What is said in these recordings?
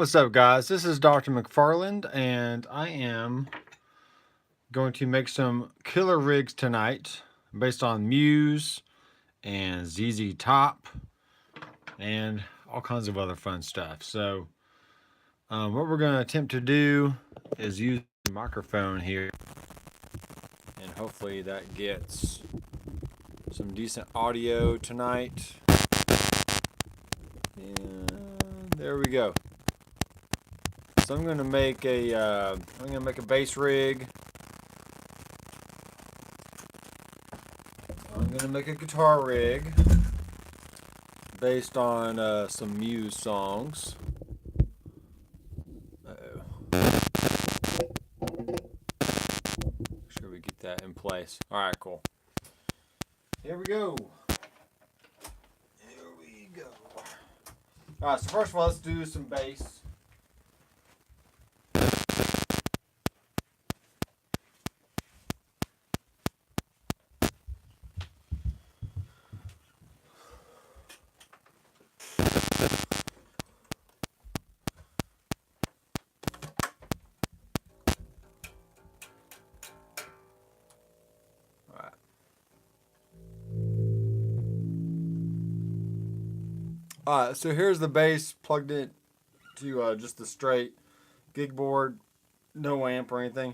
What's up, guys? This is Dr. McFarland, and I am going to make some killer rigs tonight based on Muse and ZZ Top and all kinds of other fun stuff. So what we're going to attempt to do is use the microphone here, and hopefully that gets some decent audio tonight. And there we go. So I'm going to make a bass rig. I'm going to make a guitar rig based on some Muse songs. Uh-oh. Make sure we get that in place. All right, cool. Here we go. Here we go. All right, so first of all, let's do some bass. Alright, so here's the bass plugged in to just the straight Gigboard, no amp or anything.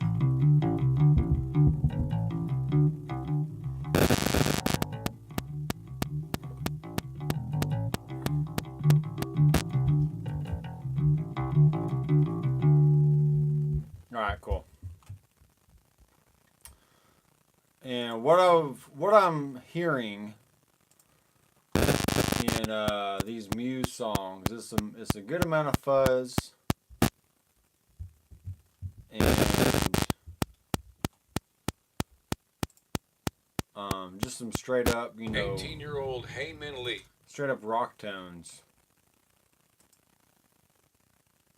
Alright, cool. And what I'm hearing in these Muse songs, it's a good amount of fuzz and just some straight up, 18-year-old Heyman Lee. Straight up rock tones.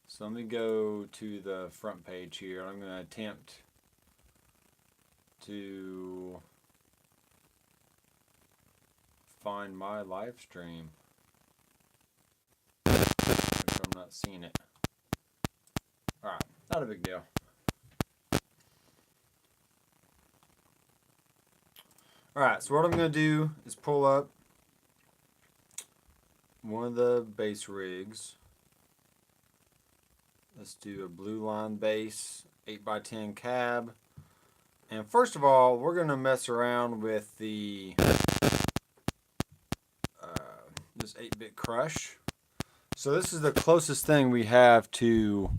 So let me go to the front page here. I'm going to attempt to find my live stream. I'm not seeing it. Alright, not a big deal. Alright, so what I'm going to do is pull up one of the bass rigs. Let's do a blue line bass, 8x10 cab. And first of all, we're going to mess around with the this 8-bit crush. So this is the closest thing we have to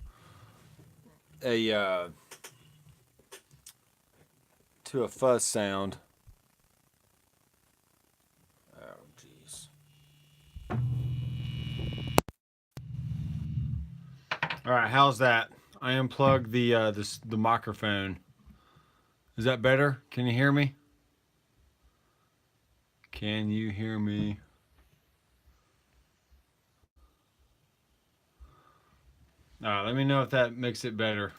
a fuzz sound. Oh jeez. All right, how's that? I unplugged the microphone. Is that better? Can you hear me? Can you hear me? Let me know if that makes it better.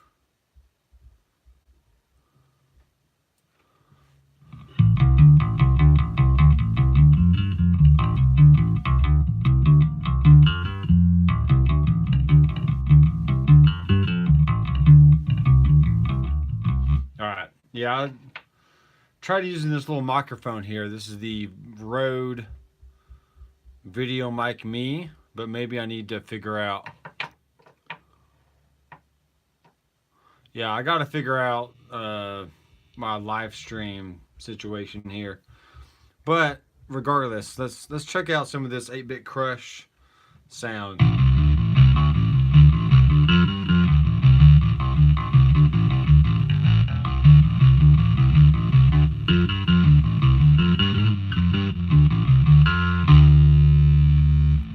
Alright, yeah, I tried using this little microphone here. This is the Rode Video Mic Me, but maybe I need to figure out. Yeah, I got to figure out my live stream situation here. But regardless, let's check out some of this 8-bit crush sound.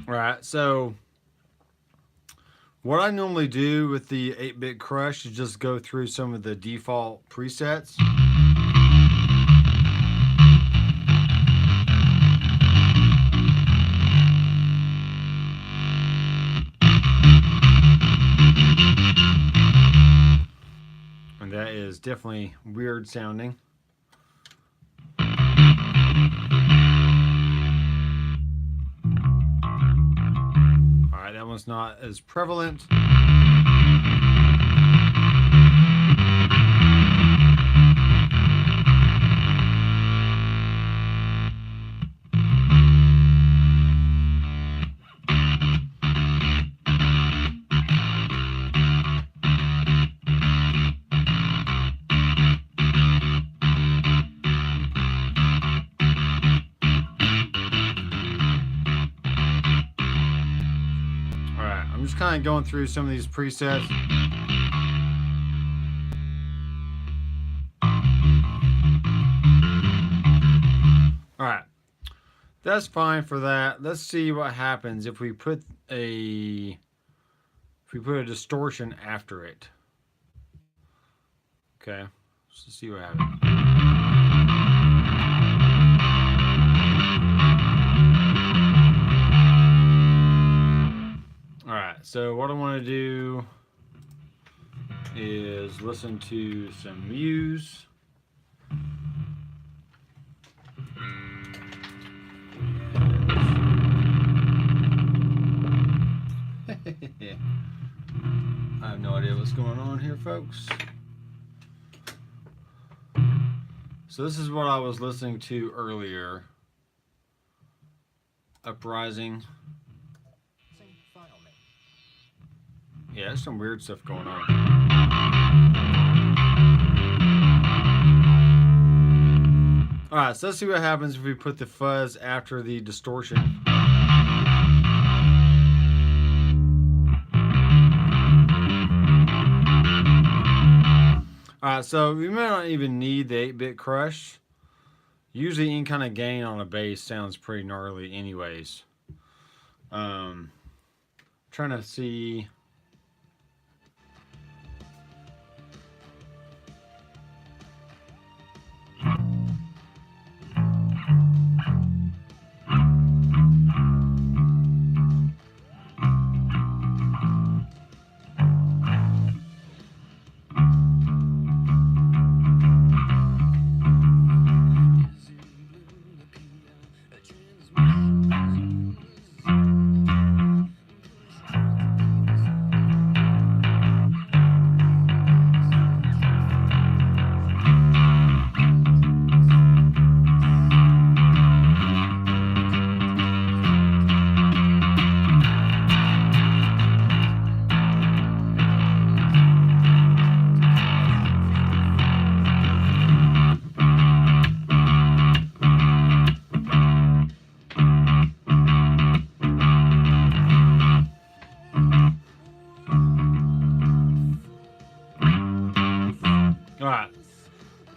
All right, so what I normally do with the 8-bit crush is just go through some of the default presets. And that is definitely weird sounding. one's not as prevalent. Just kind of going through some of these presets. All right, that's fine for that. Let's see what happens if we put a distortion after it. Okay, let's see what happens. So what I want to do is listen to some Muse. I have no idea what's going on here, folks. So this is what I was listening to earlier. Uprising. Yeah, there's some weird stuff going on. Alright, so let's see what happens if we put the fuzz after the distortion. Alright, so we may not even need the 8-bit crush. Usually any kind of gain on a bass sounds pretty gnarly anyways. Trying to see...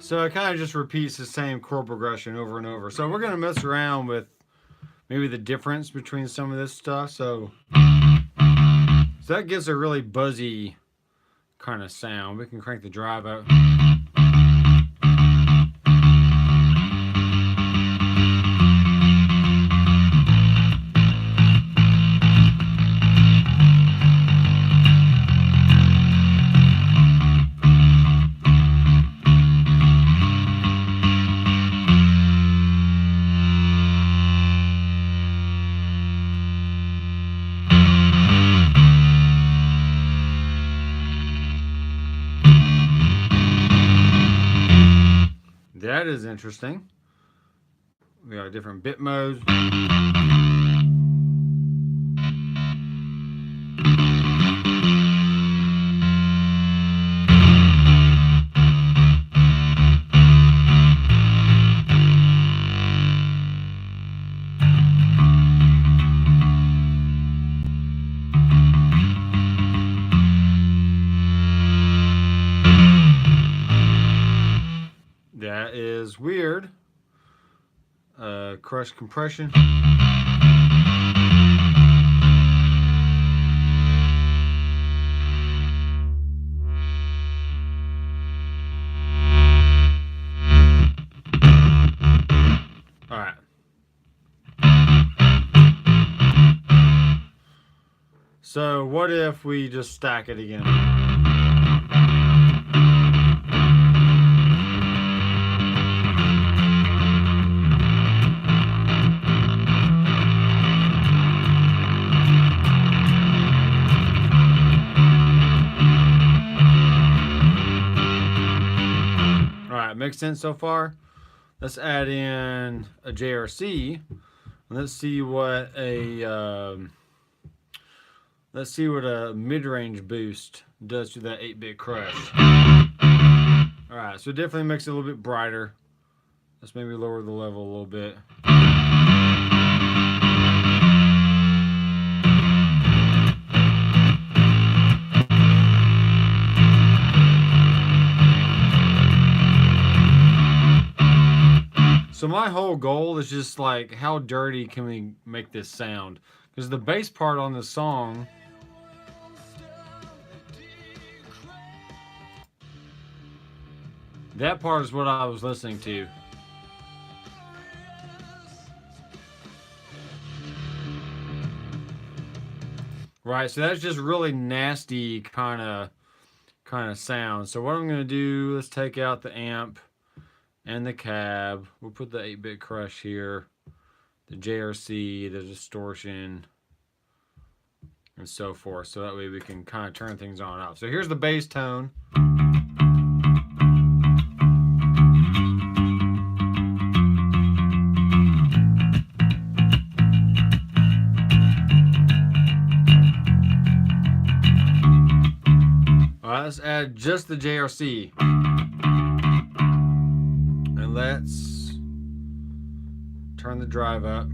So it kind of just repeats the same chord progression over and over. So we're going to mess around with maybe the difference between some of this stuff. So that gives a really buzzy kind of sound. We can crank the drive out. That is interesting. We got different bit modes. That is weird. Crush compression. All right. So what if we just stack it again? Makes sense so far? Let's add in a JRC. Let's see what a mid-range boost does to that 8-bit crush. All right, so it definitely makes it a little bit brighter. Let's maybe lower the level a little bit. So my whole goal is just like, how dirty can we make this sound? Because the bass part on this song, that part is what I was listening to. Right, so that's just really nasty kind of sound. So what I'm gonna do, let's take out the amp and the cab. We'll put the 8-bit crush here, the JRC, the distortion, and so forth. So that way we can kind of turn things on and off. So here's the bass tone. All right, let's add just the JRC. And let's turn the drive up.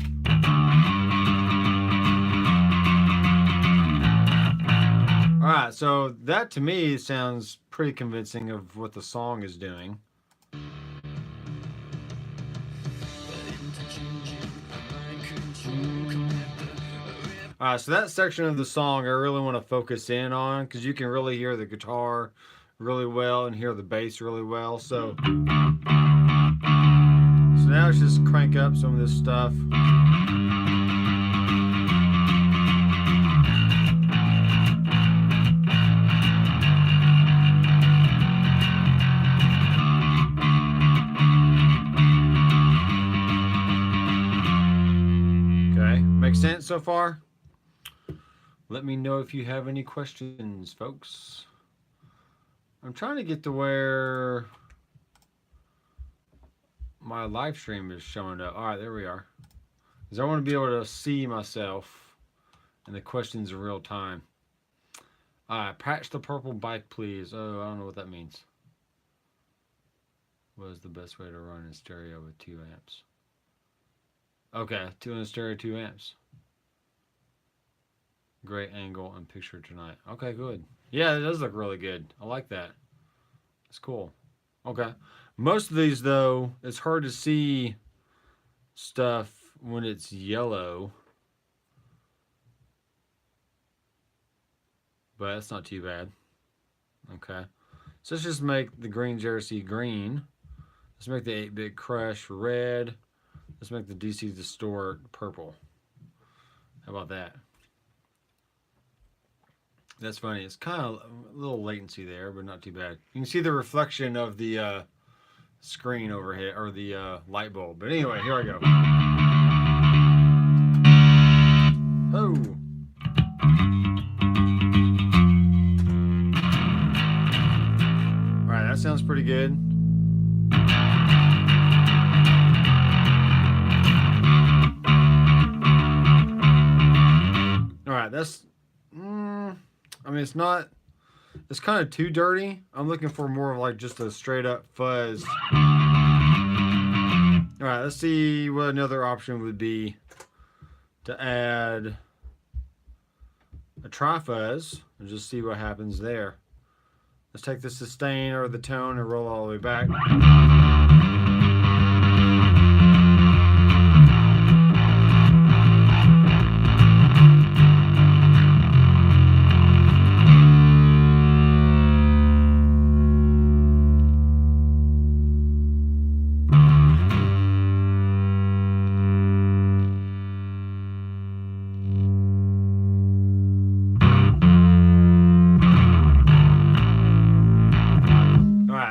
All right, so that to me sounds pretty convincing of what the song is doing. All right, so that section of the song I really want to focus in on, because you can really hear the guitar really well and hear the bass really well. So now let's just crank up some of this stuff. Okay, makes sense so far? Let me know if you have any questions, folks. I'm trying to get to where my live stream is showing up. All right, there we are. Because I want to be able to see myself and the questions in real time. All right, patch the purple bike, please. Oh, I don't know what that means. What is the best way to run in stereo with 2 amps? Okay, 2 in stereo, 2 amps. Great angle and picture tonight. Okay, good. Yeah, it does look really good. I like that. It's cool. Okay. Most of these, though, it's hard to see stuff when it's yellow. But that's not too bad. Okay. So let's just make the green jersey green. Let's make the 8-bit crush red. Let's make the DC distort purple. How about that? That's funny. It's kind of a little latency there, but not too bad. You can see the reflection of the screen overhead, or the light bulb. But anyway, here I go. Oh. All right, that sounds pretty good. All right, that's... I mean, it's not, it's kind of too dirty. I'm looking for more of like just a straight up fuzz. All right, let's see what another option would be to add a tri-fuzz and just see what happens there. Let's take the sustain or the tone and roll all the way back.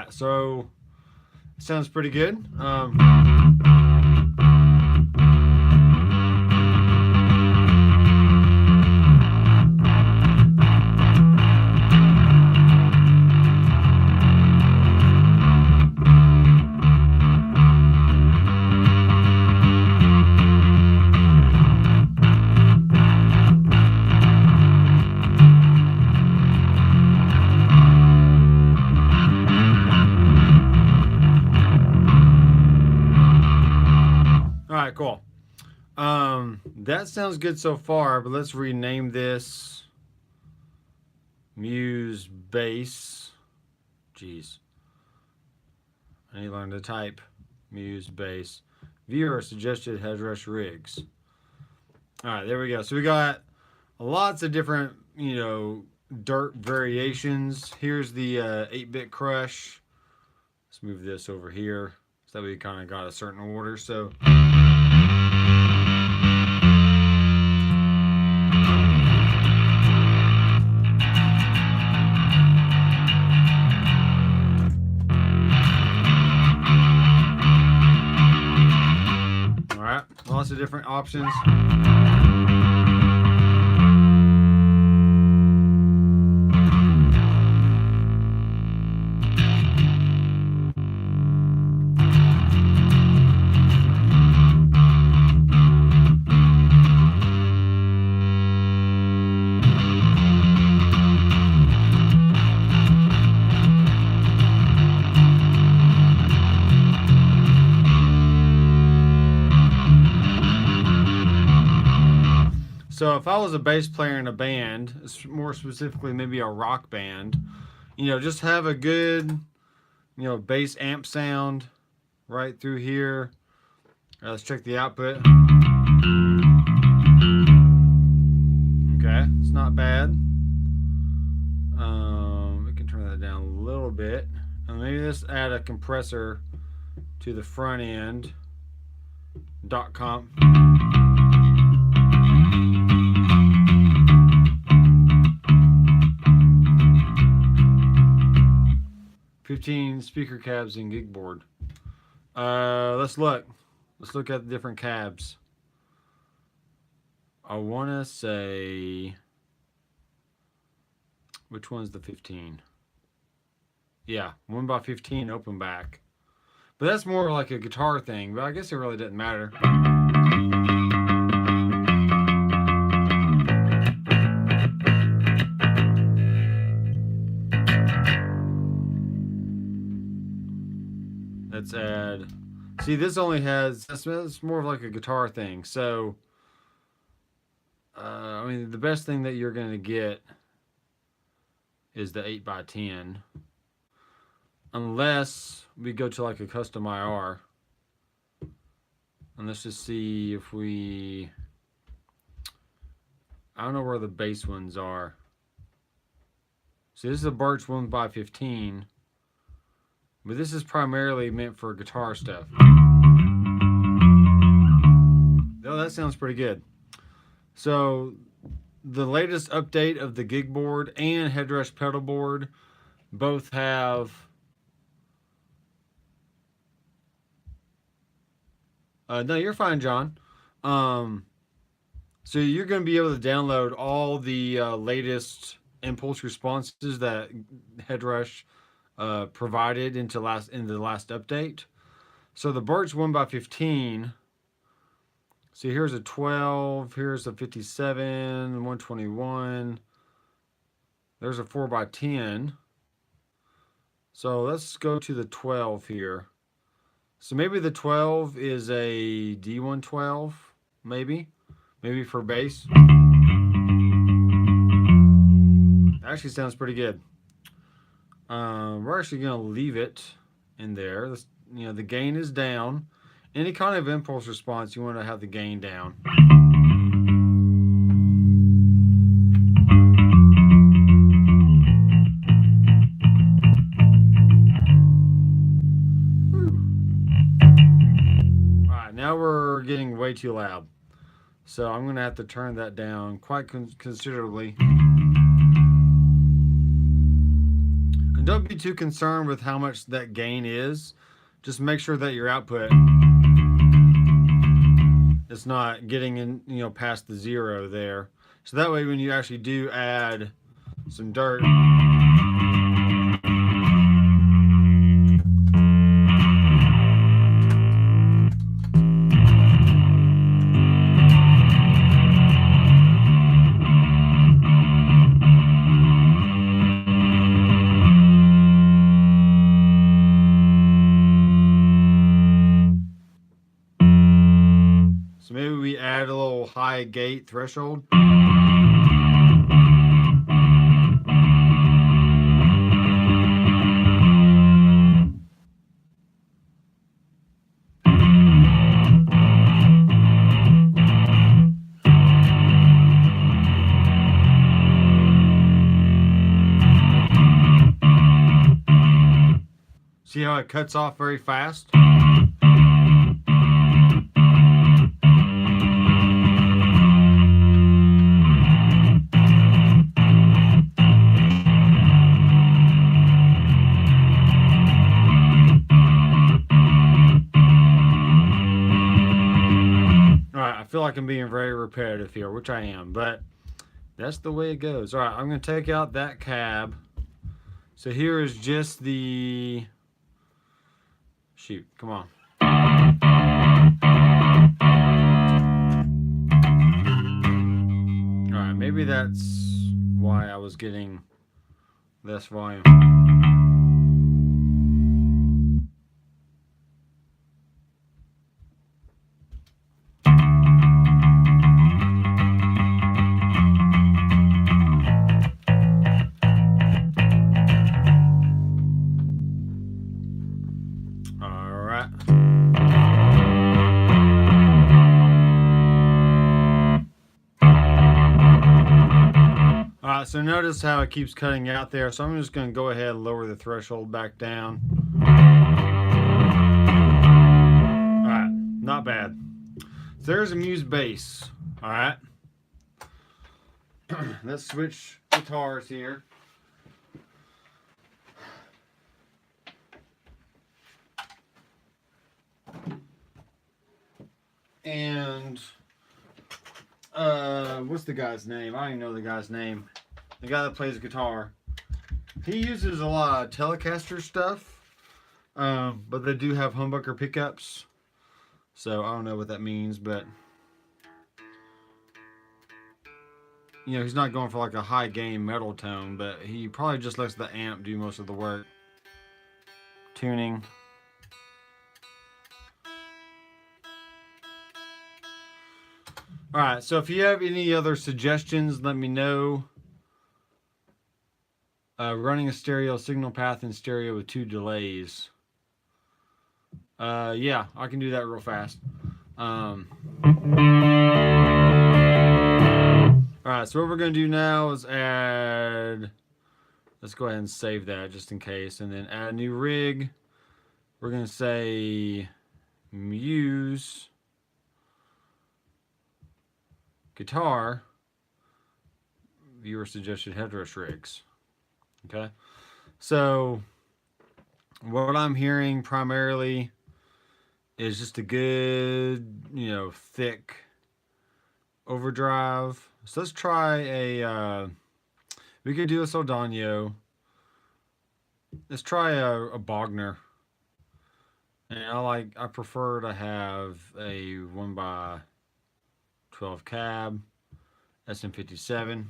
So, sounds pretty good. That sounds good so far, but let's rename this Muse Bass. Jeez. I need to learn to type Muse Bass. Viewer suggested Headrush rigs. Alright, there we go. So we got lots of different, you know, dirt variations. Here's the 8-bit crush. Let's move this over here so that we kind of got a certain order. So alright, lots of different options. So if I was a bass player in a band, more specifically maybe a rock band, you know, just have a good, you know, bass amp sound right through here. Let's check the output. Okay, it's not bad. We can turn that down a little bit. And maybe let's add a compressor to the front end. Dot comp. 15 speaker cabs in Gigboard. Let's look. Let's look at the different cabs. I want to say, which one's the 15? Yeah, 1x15 open back. But that's more like a guitar thing, but I guess it really doesn't matter. Let's add, see, this only has, that's more of like a guitar thing. So, I mean, the best thing that you're going to get is the 8x10. Unless we go to like a custom IR. And let's just see if we, I don't know where the bass ones are. So this is a Birch 1x15. But this is primarily meant for guitar stuff. Oh, that sounds pretty good. So the latest update of the Gigboard and Headrush Pedalboard both have no, you're fine, John. So you're going to be able to download all the latest impulse responses that Headrush provided into the last update. So the Birch 1x15. See, here's a 12. Here's a 57. 121. There's a 4x10. So let's go to the 12 here. So maybe the 12 is a D112, maybe for bass. Actually sounds pretty good. We're actually going to leave it in there. This, you know, the gain is down. Any kind of impulse response, you want to have the gain down. Now we're getting way too loud. So I'm going to have to turn that down quite considerably. And don't be too concerned with how much that gain is. Just make sure that your output is not getting in, you know, past the 0 there. So that way when you actually do add some dirt, high gate threshold. See how it cuts off very fast? Alright, I feel like I'm being very repetitive here, which I am, but that's the way it goes. Alright, I'm going to take out that cab. So here is just the... Shoot, come on. Alright, maybe that's why I was getting less volume. Alright, so notice how it keeps cutting out there. So I'm just going to go ahead and lower the threshold back down. Alright, not bad. So there's a Muse bass. Alright. Let's switch guitars here. And what's the guy's name? I don't even know the guy's name. The guy that plays guitar. He uses a lot of Telecaster stuff, but they do have humbucker pickups. So I don't know what that means, but you know, he's not going for like a high gain metal tone, but he probably just lets the amp do most of the work. Tuning. Alright, so if you have any other suggestions, let me know. Running a stereo signal path in stereo with 2 delays. Yeah, I can do that real fast. Alright, so what we're going to do now is add... Let's go ahead and save that just in case. And then add a new rig. We're going to say Muse guitar viewer suggested Headrush rigs. Okay, so what I'm hearing primarily is just a good, you know, thick overdrive. So let's try a we could do a Soldano. Let's try a Bogner. And I prefer to have a 1x12 cab, SM57.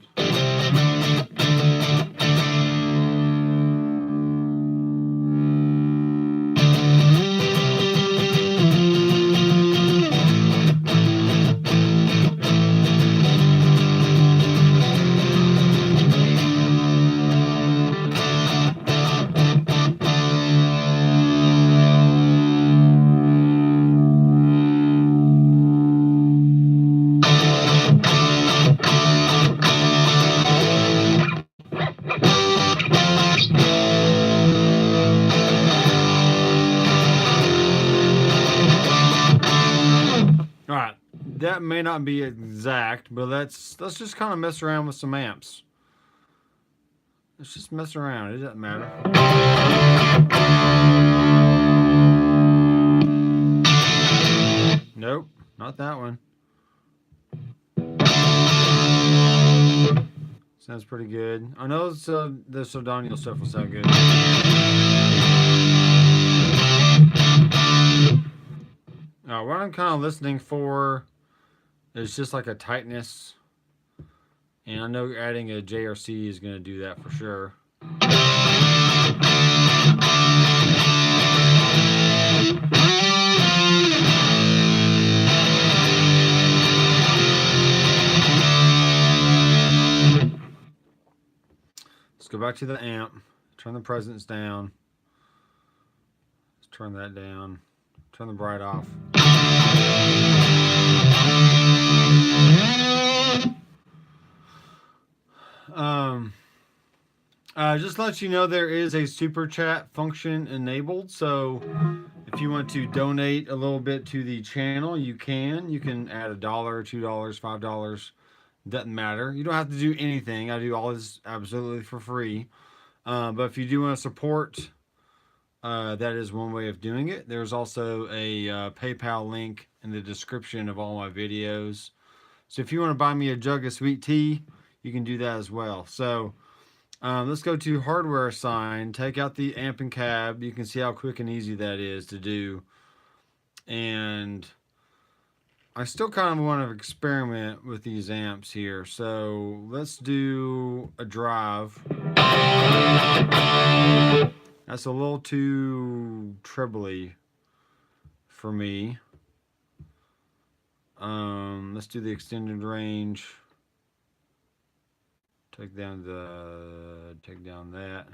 That may not be exact, but let's just kind of mess around with some amps. Let's just mess around. It doesn't matter. Nope, not that one. Sounds pretty good. I know the Soldano stuff will sound good. What I'm kind of listening for is just like a tightness, and I know adding a JRC is going to do that for sure. go back to the amp. Turn the presence down. Let's turn that down. Turn the bright off. Just to let you know, there is a super chat function enabled. So if you want to donate a little bit to the channel, you can. You can add $1, $2, $5. Doesn't matter. You don't have to do anything. I do all this absolutely for free. But if you do want to support, that is one way of doing it. There's also a PayPal link in the description of all my videos. So if you want to buy me a jug of sweet tea, you can do that as well. So let's go to hardware assign, take out the amp and cab. You can see how quick and easy that is to do. And I still kind of want to experiment with these amps here. So let's do a drive. That's a little too trebly for me. Let's do the extended range. Take down that.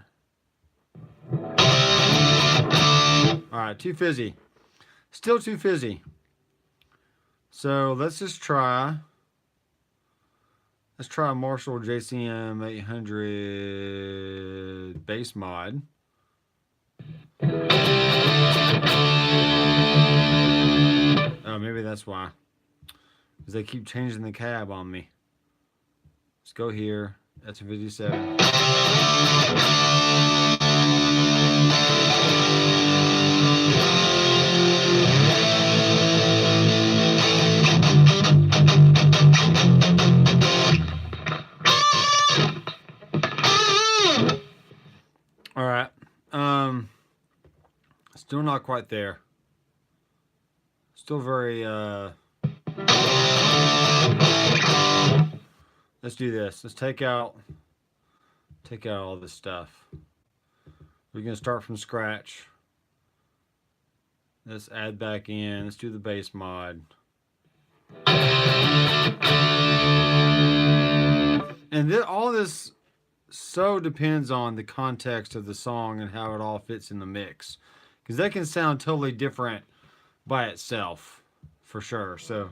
All right, too fizzy. Still too fizzy. So let's just try. Let's try a Marshall JCM 800 bass mod. Oh, maybe that's why. Because they keep changing the cab on me. Let's go here. That's a 57. All right. Still not quite there. Still very let's do this. Let's take out all this stuff. We're gonna start from scratch. Let's add back in. Let's do the bass mod. And then all this so depends on the context of the song and how it all fits in the mix, because that can sound totally different by itself, for sure. So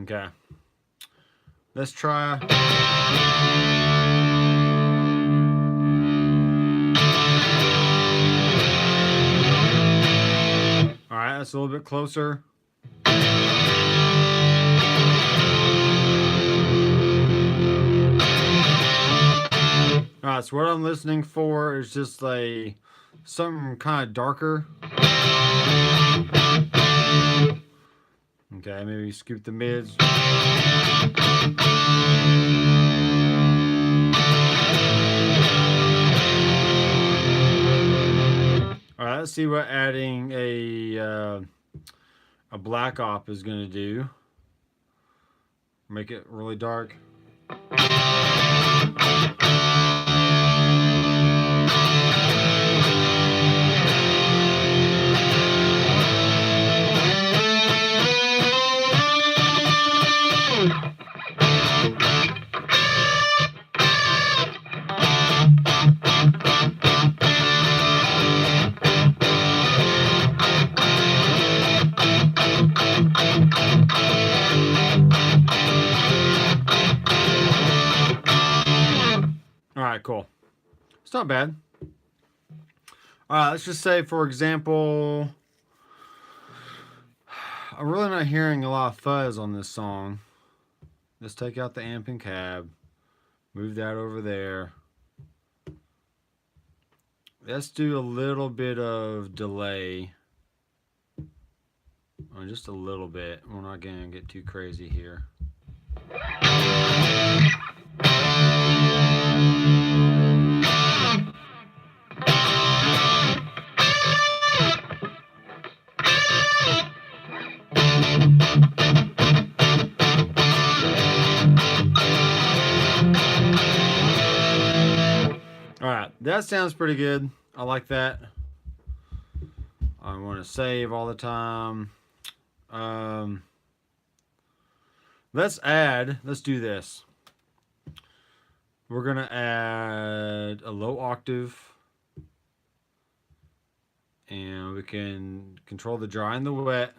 okay, let's try. All right, that's a little bit closer. All right, so what I'm listening for is just something kind of darker. Okay, maybe scoop the mids. All right, let's see what adding a black op is going to do. Make it really dark. Alright, cool. It's not bad. Alright, let's just say, for example, I'm really not hearing a lot of fuzz on this song. Let's take out the amp and cab. Move that over there. Let's do a little bit of delay. Just a little bit. We're not going to get too crazy here. That sounds pretty good. I like that. I want to save all the time. Let's do this. We're going to add a low octave. And we can control the dry and the wet.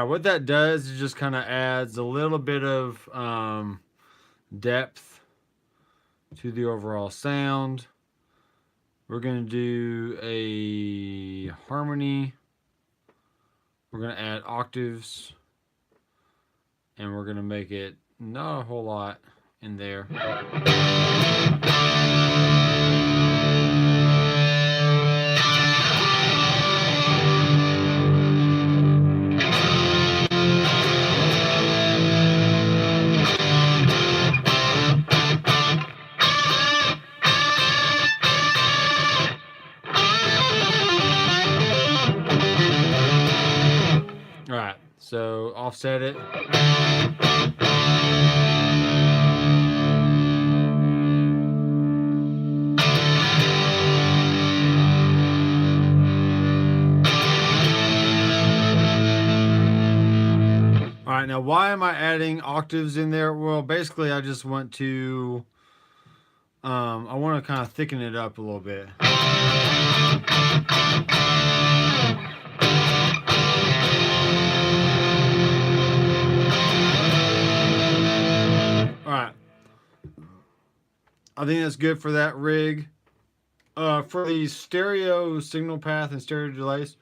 What that does is just kind of adds a little bit of depth to the overall sound. We're going to do a harmony. We're going to add octaves. And we're going to make it not a whole lot in there. So offset it. All right, now why am I adding octaves in there? Well, basically I just want to, I want to kind of thicken it up a little bit. I think that's good for that rig. For the stereo signal path and stereo delays,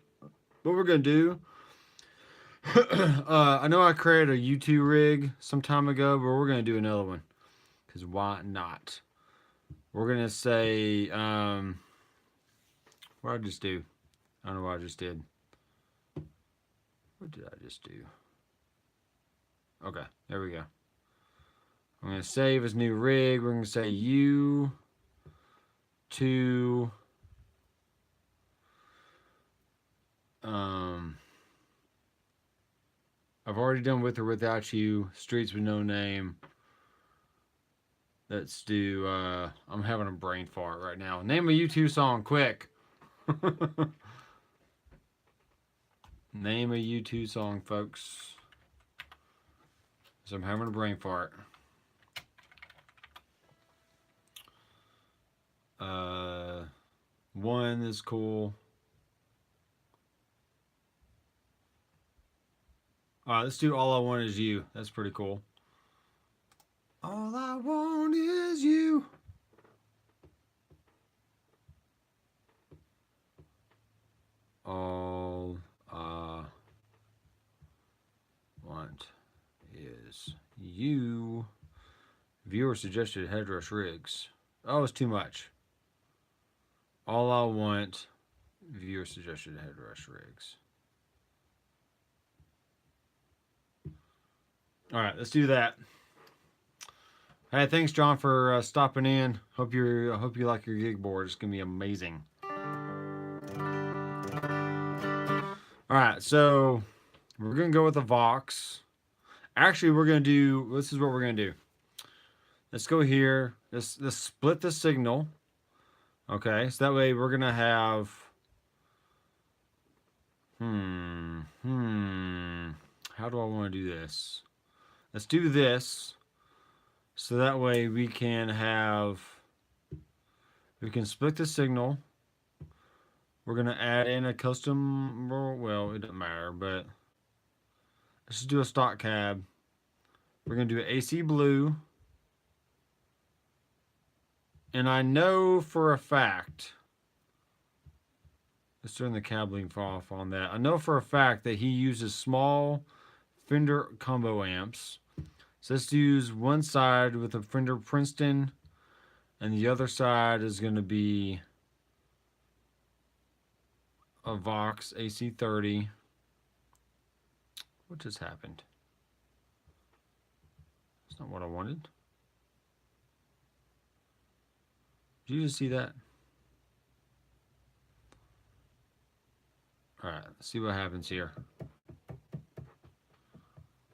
what we're going to do, I know I created a U2 rig some time ago, but we're going to do another one. Because why not? We're going to say, what did I just do? I don't know what I just did. What did I just do? Okay, there we go. I'm going to save as new rig. We're going to say U2. I've already done With or Without You. Streets with No Name. Let's do, I'm having a brain fart right now. Name a U2 song, quick. Name a U2 song, folks. So I'm having a brain fart. One is cool. All right, let's do All I Want Is You. That's pretty cool. All I want is you. All I want is you. Viewer suggested Headrush rigs. Oh, it's too much. All I want, viewer suggested Headrush rigs. All right, let's do that. Hey, thanks, John, for stopping in. Hope you like your Gigboard. It's gonna be amazing. All right, so we're gonna go with a Vox. Actually, we're gonna do. This is what we're gonna do. Let's go here. Let's split the signal. Okay, so that way we're gonna have. How do I want to do this? Let's do this. So that way we can split the signal. We're going to add in a custom, well, it doesn't matter, but let's just do a stock cab. We're going to do an AC blue. And I know for a fact, let's turn the cab link off on that. I know for a fact that he uses small Fender combo amps. So let's use one side with a Fender Princeton And the other side is going to be a Vox AC30. What just happened? That's not what I wanted. Did you just see that? All right, let's see what happens here.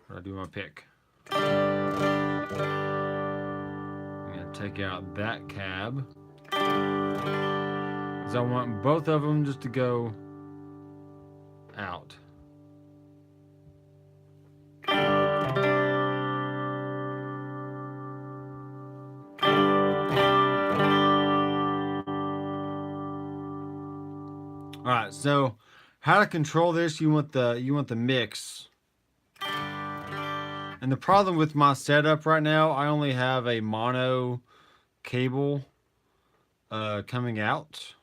When I do my pick. I'm gonna take out that cab. Because I want both of them just to go out. All right, so how to control this? You want the mix. And the problem with my setup right now, I only have a mono cable coming out.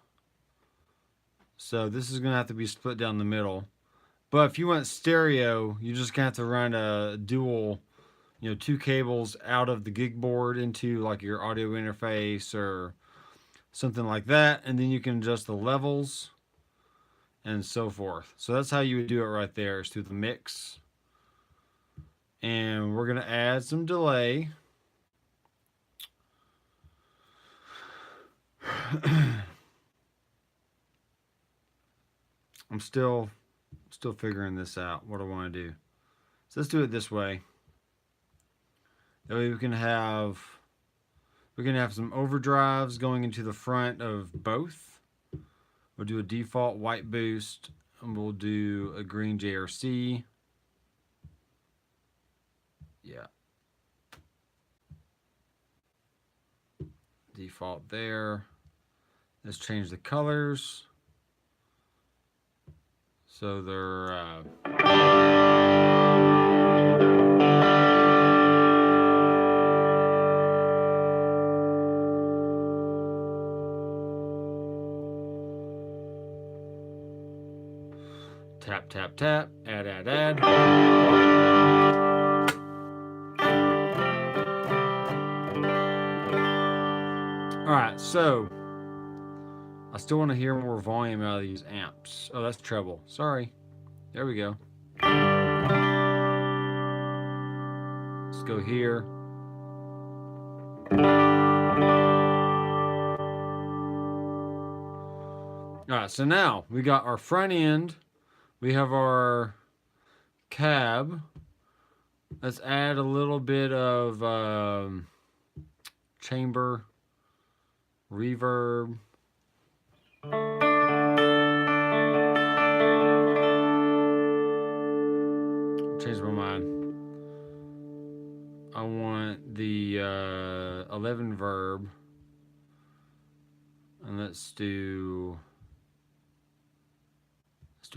So this is gonna have to be split down the middle. But if you want stereo, you're just gonna have to run a dual, you know, 2 cables out of the Gigboard into like your audio interface or something like that, and then you can adjust the levels and so forth. So that's how you would do it right there, is through the mix. And we're gonna add some delay. I'm still figuring this out, what I want to do. So let's do it this way. That way we can have some overdrives going into the front of both. We'll do a default white boost, and we'll do a green JRC. Yeah. Default there. Let's change the colors. So they're tap, tap, tap, add, add, add. All right, so I still want to hear more volume out of these amps. Oh, that's treble. Sorry. There we go. Let's go here. All right, so now we got our front end. We have our cab. Let's add a little bit of chamber reverb. Change my mind. I want the 11 verb, and let's do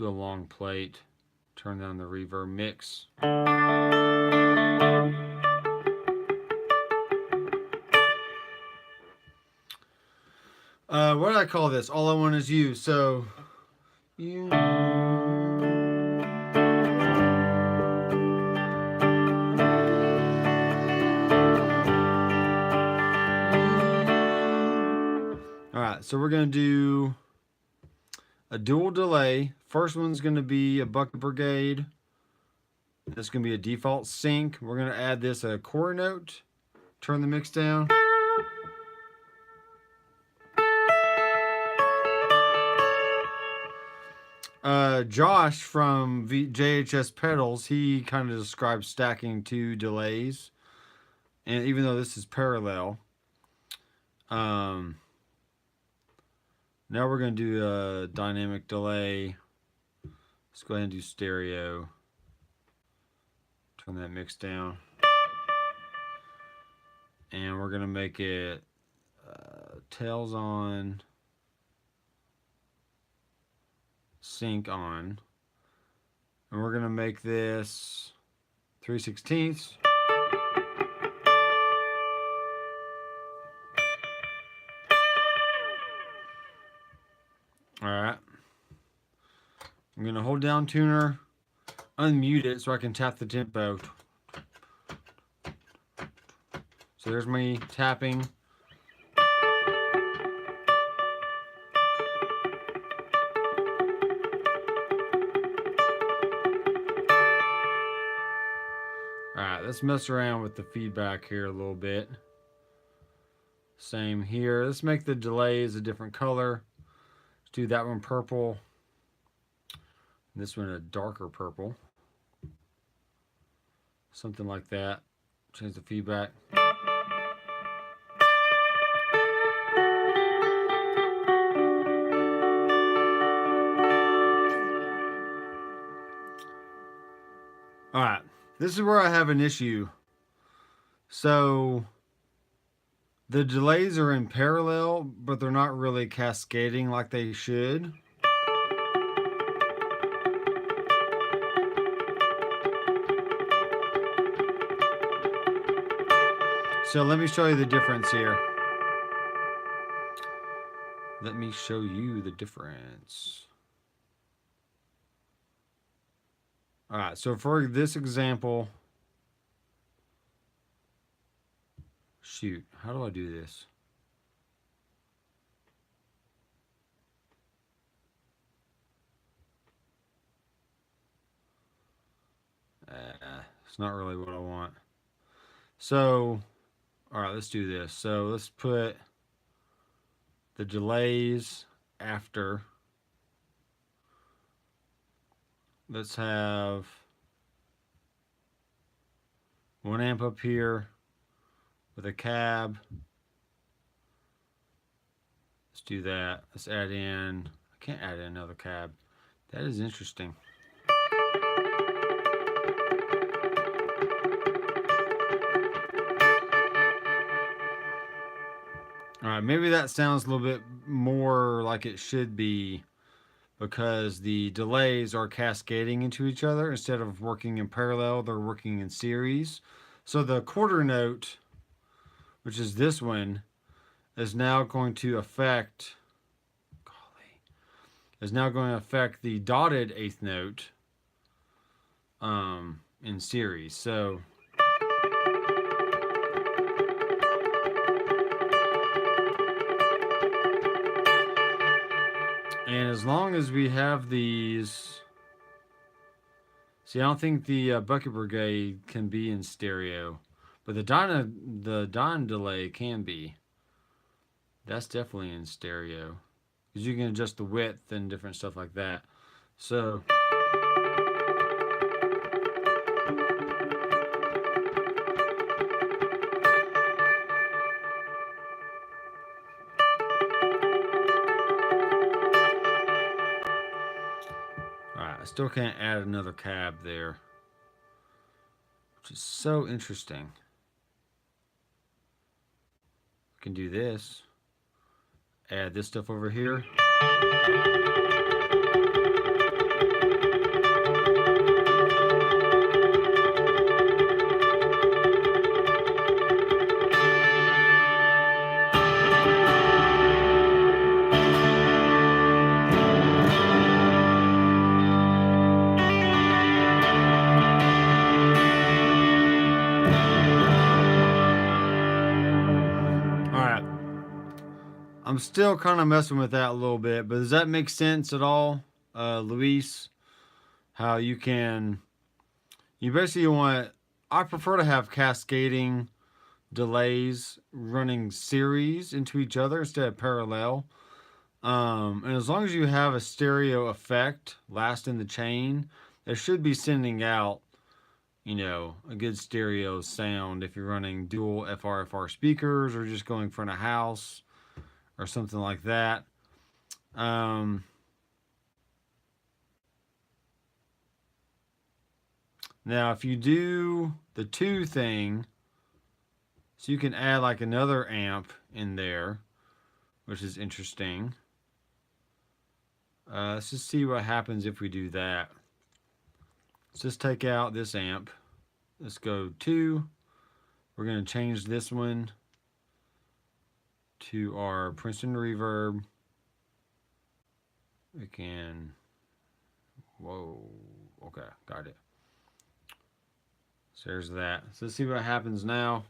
a long plate. Turn down the reverb mix. What did I call this? All I Want Is You. So you. Alright, so we're going to do a dual delay. First one's going to be a bucket brigade. That's going to be a default sync. We're going to add this a core note. Turn the mix down. Josh from JHS Pedals, he kind of described stacking 2 delays. And even though this is parallel, now we're going to do a dynamic delay. Let's go ahead and do stereo. Turn that mix down. And we're going to make it tails on, sync on. And we're going to make this 3/16. Alright. I'm going to hold down tuner, unmute it so I can tap the tempo. So there's me tapping. let's mess around with the feedback here a little bit. Same here. Let's make the delays a different color. Let's do that one purple. This one a darker purple. Something like that. Change the feedback. Alright, this is where I have an issue. So, the delays are in parallel, but they're not really cascading like they should. So let me show you the difference here. Let me show you the difference. All right, so for this example, shoot, how do I do this? It's not really what I want. So, all right, let's do this. So let's put the delays after. Let's have 1 amp up here with a cab. Let's do that. Let's add in, I can't add in another cab. That is interesting. All right, maybe that sounds a little bit more like it should be because the delays are cascading into each other instead of working in parallel, they're working in series. So the quarter note, which is this one, is now going to affect, the dotted eighth note in series. So and as long as we have these, see, I don't think the Bucket Brigade can be in stereo, but the Don delay can be. That's definitely in stereo because you can adjust the width and different stuff like that. So I still can't add another cab there, which is so interesting. I can do this. Add this stuff over here. I'm still kind of messing with that a little bit, but does that make sense at all, Luis? How you basically want, I prefer to have cascading delays running series into each other instead of parallel. And as long as you have a stereo effect last in the chain, it should be sending out, you know, a good stereo sound if you're running dual FRFR speakers or just going front of house or something like that. Now, if you do the 2 thing, so you can add like another amp in there, which is interesting. Let's just see what happens if we do that. Let's just take out this amp. Let's go 2. We're going to change this one to our Princeton reverb. We can, whoa, okay, got it. So there's that. So let's see what happens now.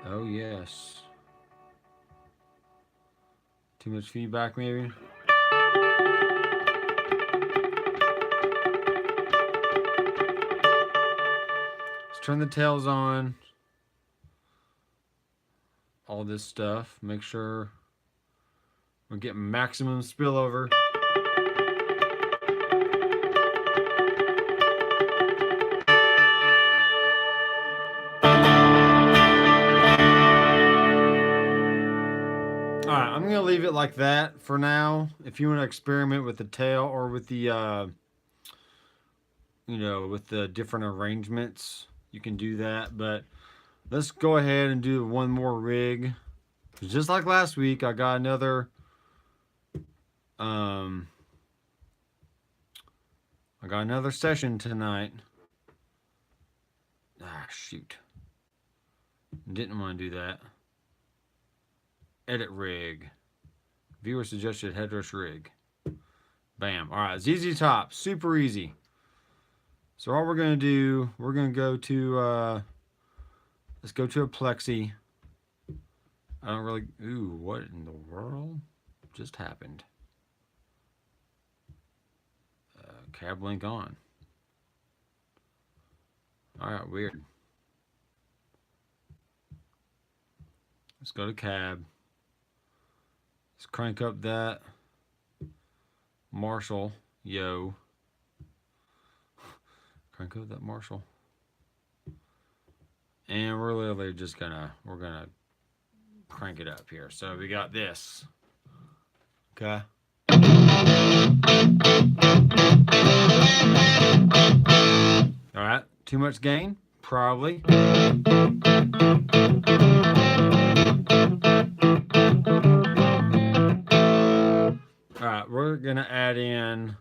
Oh, yes. Too much feedback, maybe? Let's turn the tails on. All this stuff. Make sure we're getting maximum spillover. Alright, I'm going to leave it like that for now. If you want to experiment with the tail or with the, you know, with the different arrangements, you can do that. But let's go ahead and do one more rig. Just like last week, I got another, session tonight. Ah, shoot. Didn't want to do that. Edit rig. Viewer suggested Headrush rig. Bam. All right, ZZ Top. Super easy. So all we're going to do, we're going to go to, let's go to a plexi. I don't really, ooh, what in the world just happened? Cab link on. All right, weird. Let's go to cab. Let's crank up that Marshall. Yo. Crank up that Marshall. And we're literally just we're gonna crank it up here. So we got this. Okay. All right. Too much gain? Probably. Alright, we're gonna add in,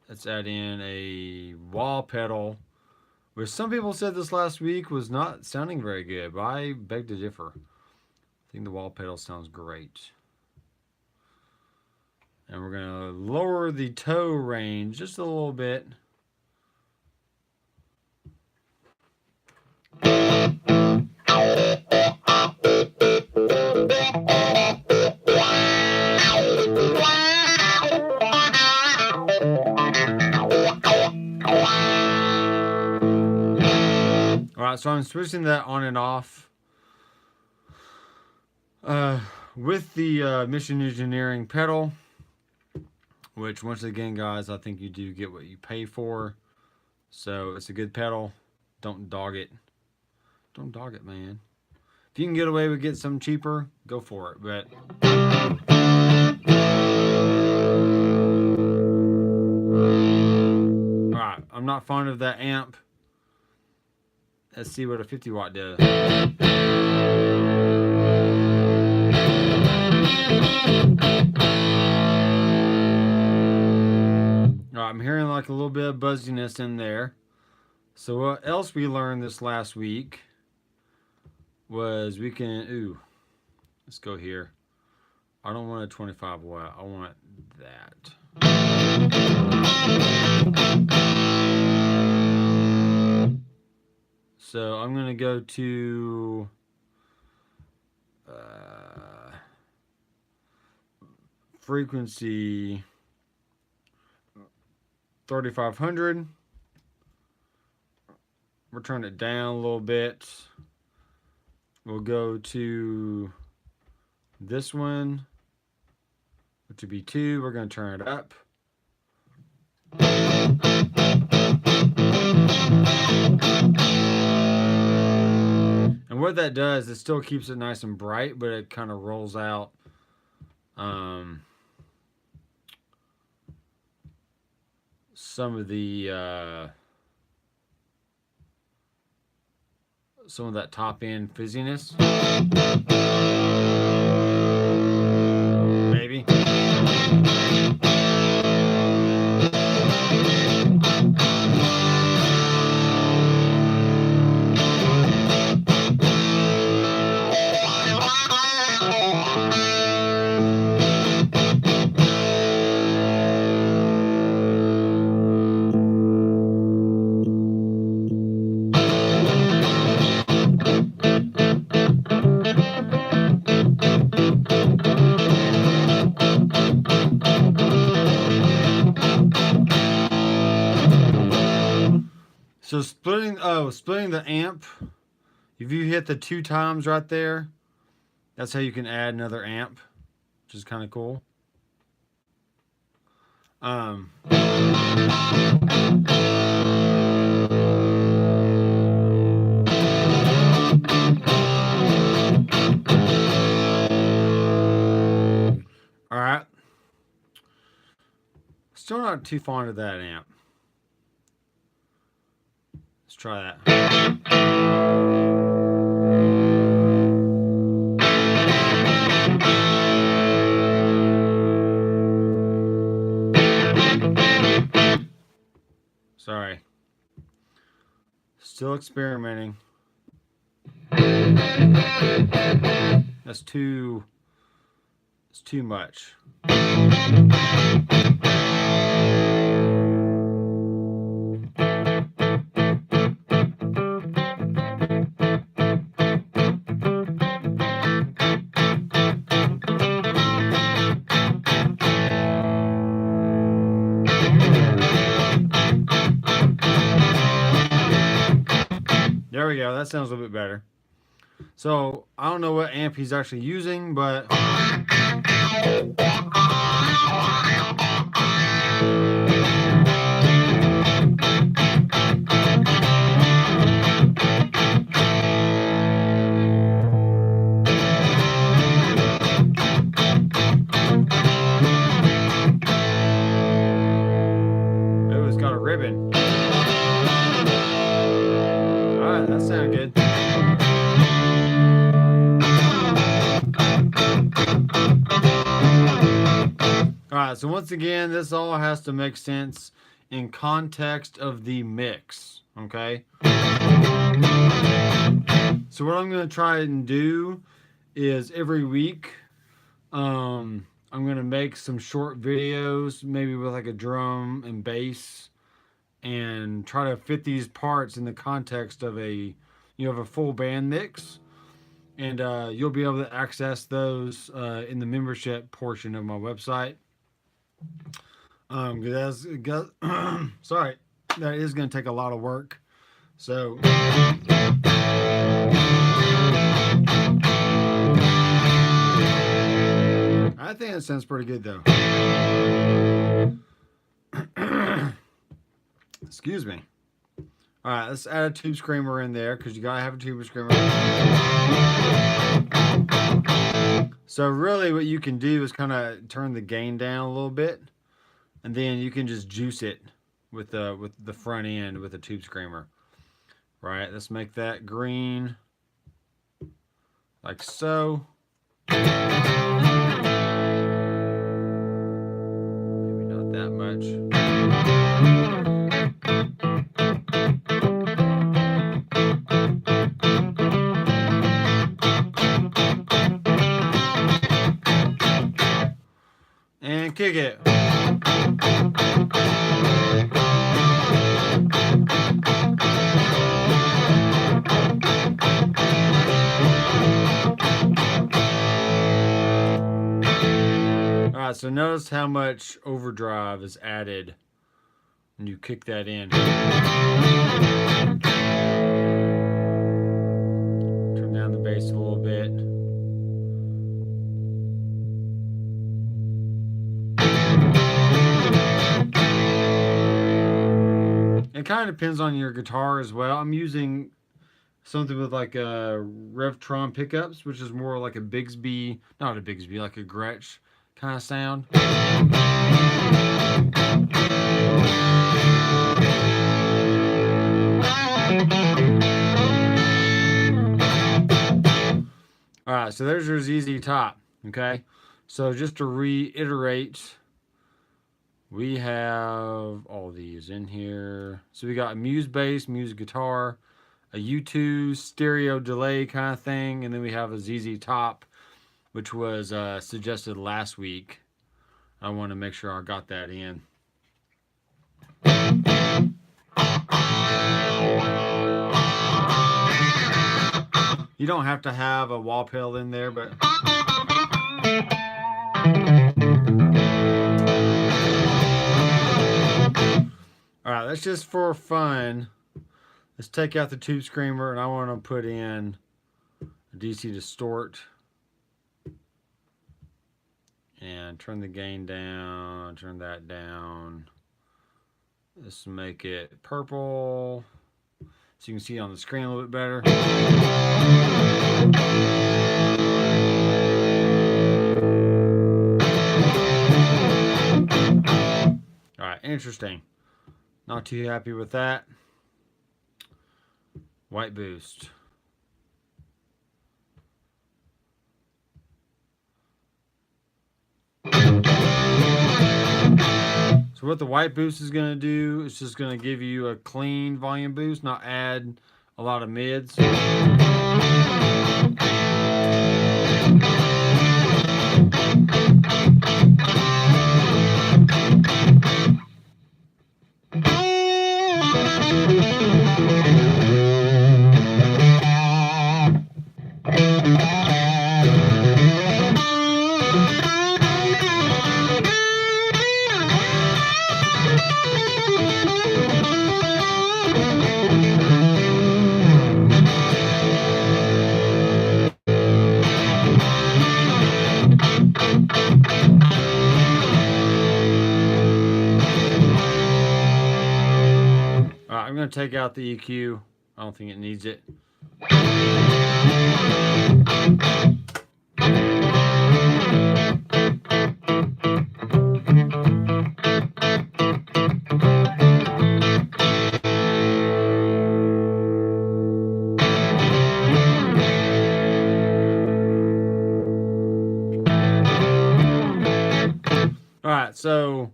let's add in a wall pedal, which some people said this last week was not sounding very good, but I beg to differ. I think the wall pedal sounds great. And we're gonna lower the toe range just a little bit. Alright, so I'm switching that on and off. With the Mission Engineering pedal, which once again, guys, I think you do get what you pay for. So it's a good pedal. Don't dog it. Don't dog it, man. If you can get away with getting something cheaper, go for it. But alright, I'm not fond of that amp. Let's see what a 50 watt does. Alright, I'm hearing like a little bit of buzziness in there. So what else we learned this last week was we can, let's go here. I don't want a 25 watt, I want that. So I'm going to go to frequency 3500. We'll turn it down a little bit. We'll go to this one, which would be 2. We're going to turn it up. And what that does, it still keeps it nice and bright, but it kind of rolls out some of that top end fizziness. Maybe. So splitting the amp, if you hit the 2 times right there, that's how you can add another amp, which is kind of cool. All right. Still not too fond of that amp. Let's try that. Sorry. Still experimenting. That's too... It's too much. There we go. That sounds a little bit better. So I don't know what amp he's actually using, but oh, it's got a ribbon. All right, that sounded good. Alright, so once again, this all has to make sense in context of the mix, okay? So what I'm going to try and do is every week, I'm going to make some short videos, maybe with like a drum and bass, and try to fit these parts in the context of a, of a full band mix. And you'll be able to access those in the membership portion of my website. Sorry, that is going to take a lot of work. So I think it sounds pretty good though. Excuse me. All right, let's add a tube screamer in there because you gotta have a tube screamer. So really what you can do is kind of turn the gain down a little bit, and then you can just juice it with the front end with a tube screamer. Right, let's make that green like so. Maybe not that much. And kick it. Alright, so notice how much overdrive is added when you kick that in. Turn down the bass a little bit. It kind of depends on your guitar as well. I'm using something with like a Revtron pickups, which is more like a Bigsby, not a Bigsby, like a Gretsch kind of sound. All right, so there's your ZZ Top, okay? So just to reiterate, we have all these in here. So we got a Muse bass, Muse guitar, a U2 stereo delay kind of thing, and then we have a ZZ Top, which was suggested last week. I want to make sure I got that in. You don't have to have a wall pedal in there, but all right, that's just for fun. Let's take out the tube screamer, and I want to put in a DC distort. And turn the gain down, turn that down. Let's make it purple so you can see it on the screen a little bit better. Alright, interesting. Not too happy with that. White boost. So what the white boost is going to do, it's just going to give you a clean volume boost, not add a lot of mids. I'm going to take out the EQ. I don't think it needs it. Alright, so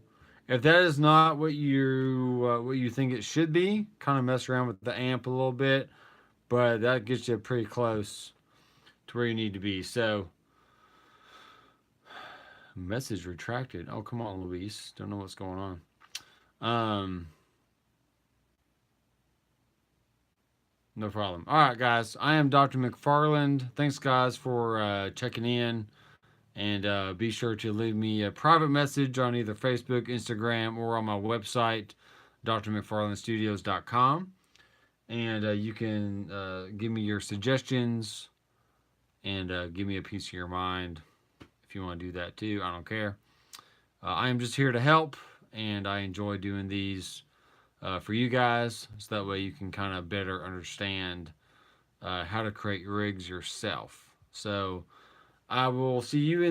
if that is not what you think it should be, kind of mess around with the amp a little bit, but that gets you pretty close to where you need to be. So, message retracted. Oh, come on, Luis. Don't know what's going on. No problem. All right, guys. I am Dr. McFarland. Thanks, guys, for checking in. And be sure to leave me a private message on either Facebook, Instagram, or on my website, drmcfarlandstudios.com. And you can give me your suggestions and give me a piece of your mind if you want to do that too. I don't care. I am just here to help, and I enjoy doing these for you guys, so that way you can kind of better understand how to create rigs yourself. So I will see you in